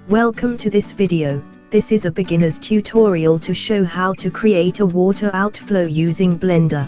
Welcome to this video. This is a beginner's tutorial to show how to create a water outflow using Blender.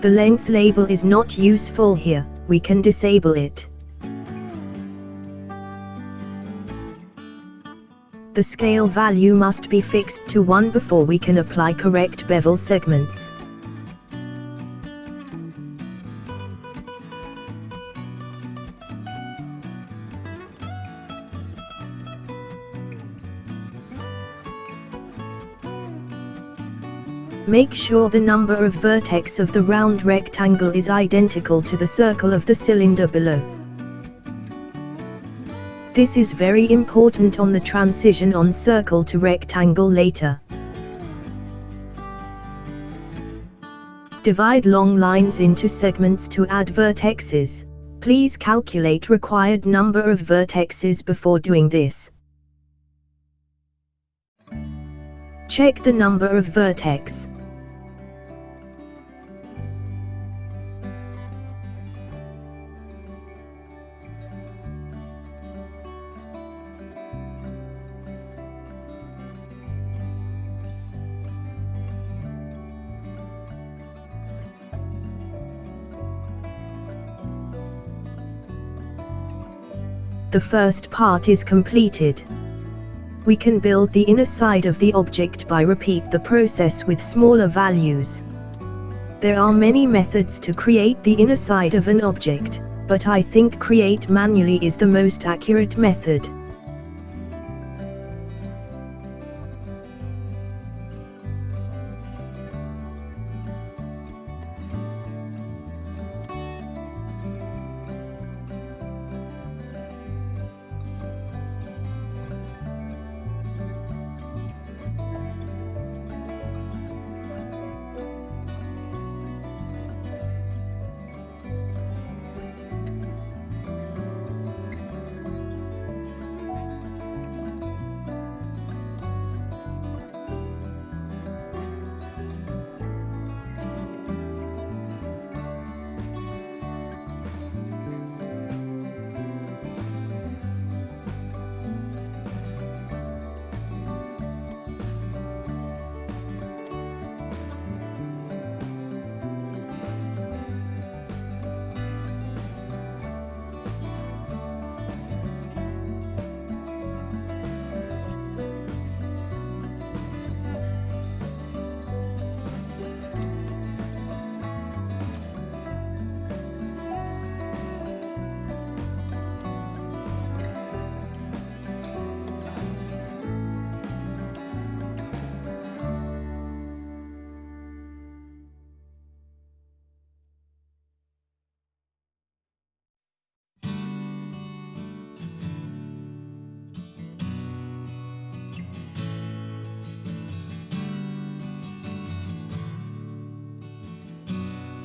The length label is not useful here, we can disable it. The scale value must be fixed to 1 before we can apply correct bevel segments. Make sure the number of vertex of the round rectangle is identical to the circle of the cylinder below. This is very important on the transition on circle to rectangle later. Divide long lines into segments to add vertexes. Please calculate required number of vertexes before doing this. Check the number of vertex. The first part is completed. We can build the inner side of the object by repeat the process with smaller values. There are many methods to create the inner side of an object, but I think create manually is the most accurate method.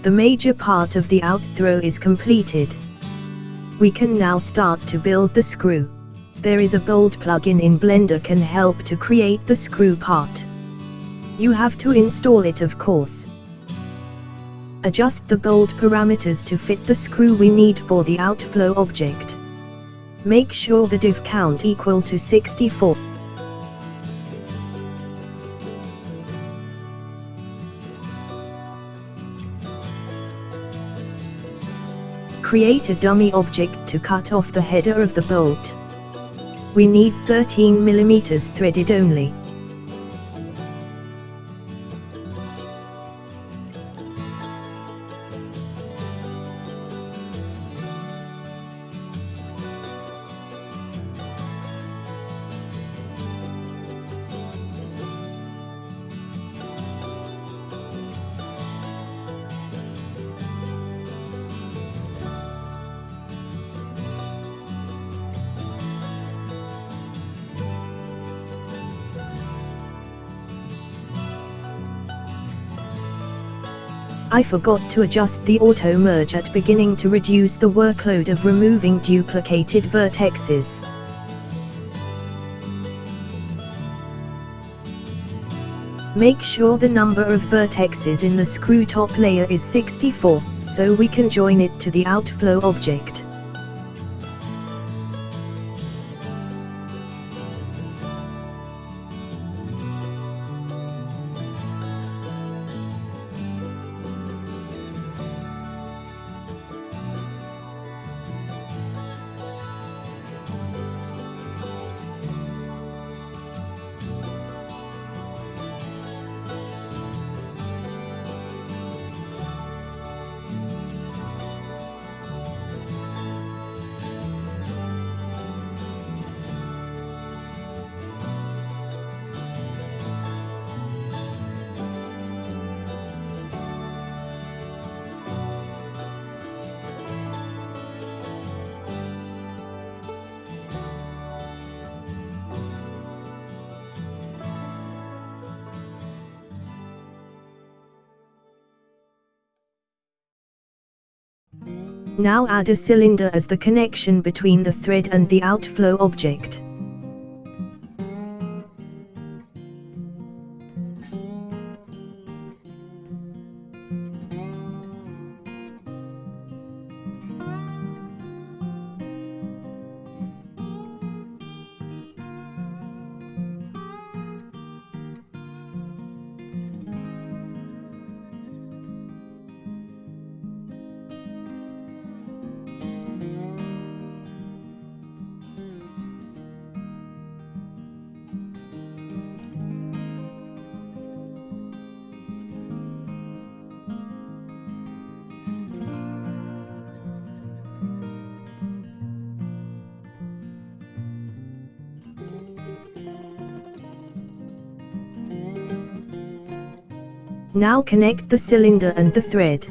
The major part of the outthrow is completed. We can now start to build the screw. There is a bolt plugin in Blender can help to create the screw part. You have to install it, of course. Adjust the bolt parameters to fit the screw we need for the outflow object. Make sure the div count equal to 64. Create a dummy object to cut off the header of the bolt. We need 13 mm threaded only. I forgot to adjust the auto merge at beginning to reduce the workload of removing duplicated vertexes. Make sure the number of vertexes in the screw top layer is 64, so we can join it to the Outflow object. Now add a cylinder as the connection between the thread and the Outflow object. Now connect the cylinder and the thread.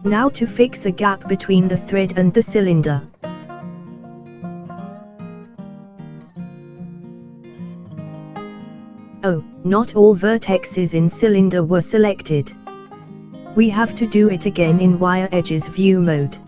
Now to fix a gap between the thread and the cylinder. Oh, not all vertexes in cylinder were selected. We have to do it again in Wire Edges view mode.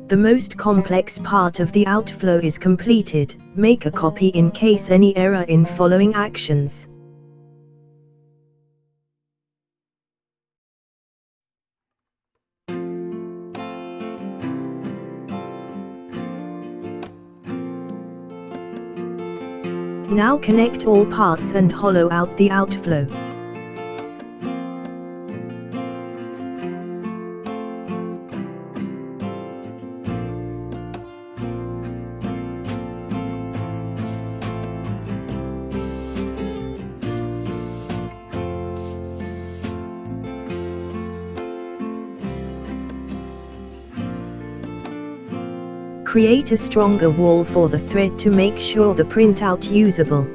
The most complex part of the outflow is completed. Make a copy in case any error in following actions. Now connect all parts and hollow out the outflow. Create a stronger wall for the thread to make sure the printout usable.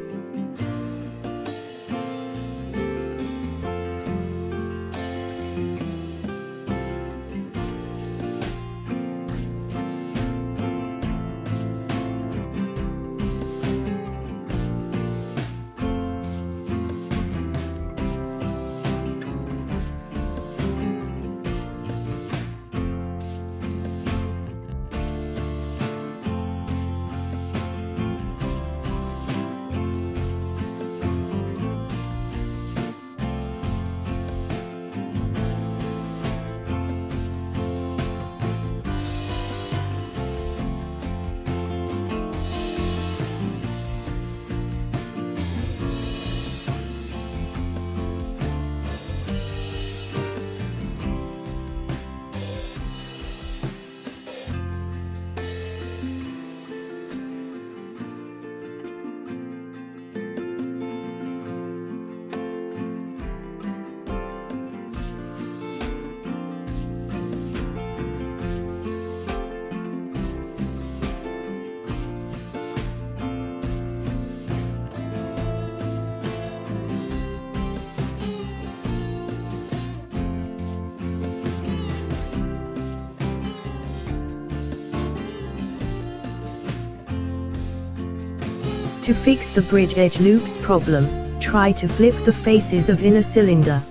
To fix the bridge edge loops problem, try to flip the faces of inner cylinder.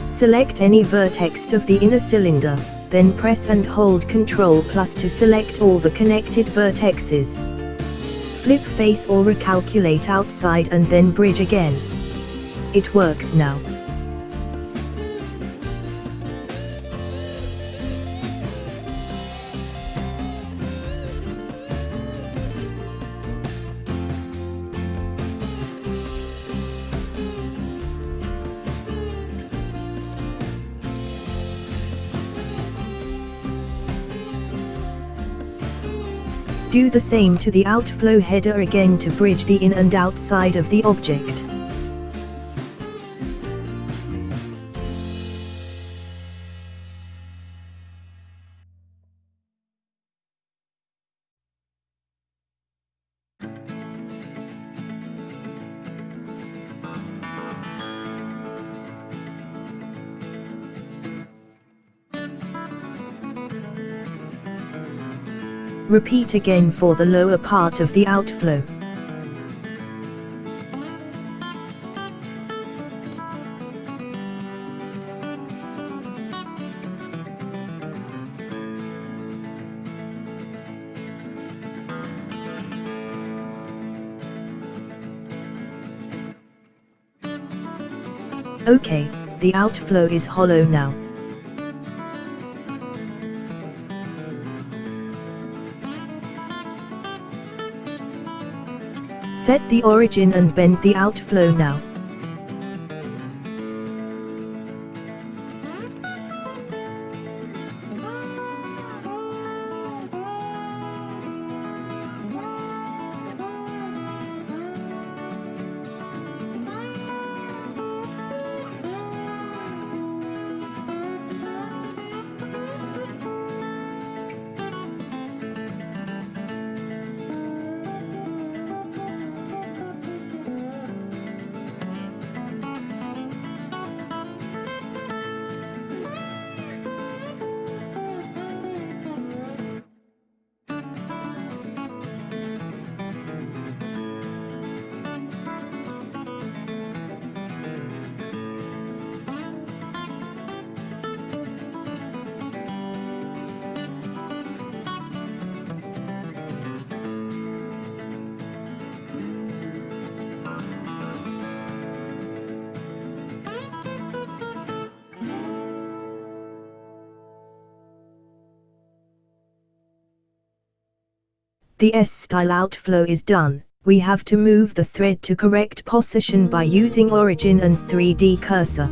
Select any vertex of the inner cylinder, then press and hold Ctrl+ to select all the connected vertexes. Flip face or recalculate outside and then bridge again. It works now. Do the same to the outflow header again to bridge the in and outside of the object. Repeat again for the lower part of the outflow. Okay, the outflow is hollow now. Set the origin and bend the outflow now. The S-style outflow is done. We have to move the thread to correct position by using origin and 3D cursor.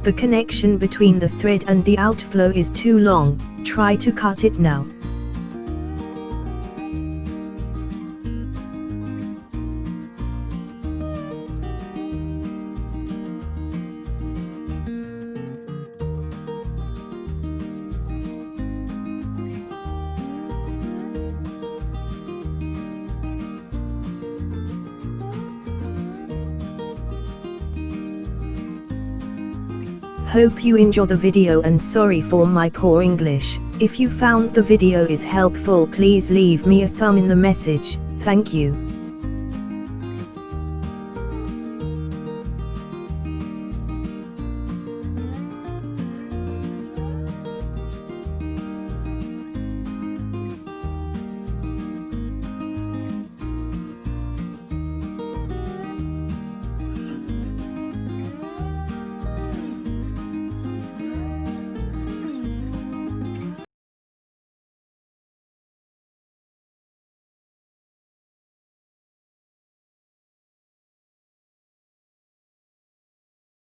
The connection between the thread and the outflow is too long. Try to cut it now. Hope you enjoy the video and sorry for my poor English. If you found the video is helpful, please leave me a thumb in the message. Thank you.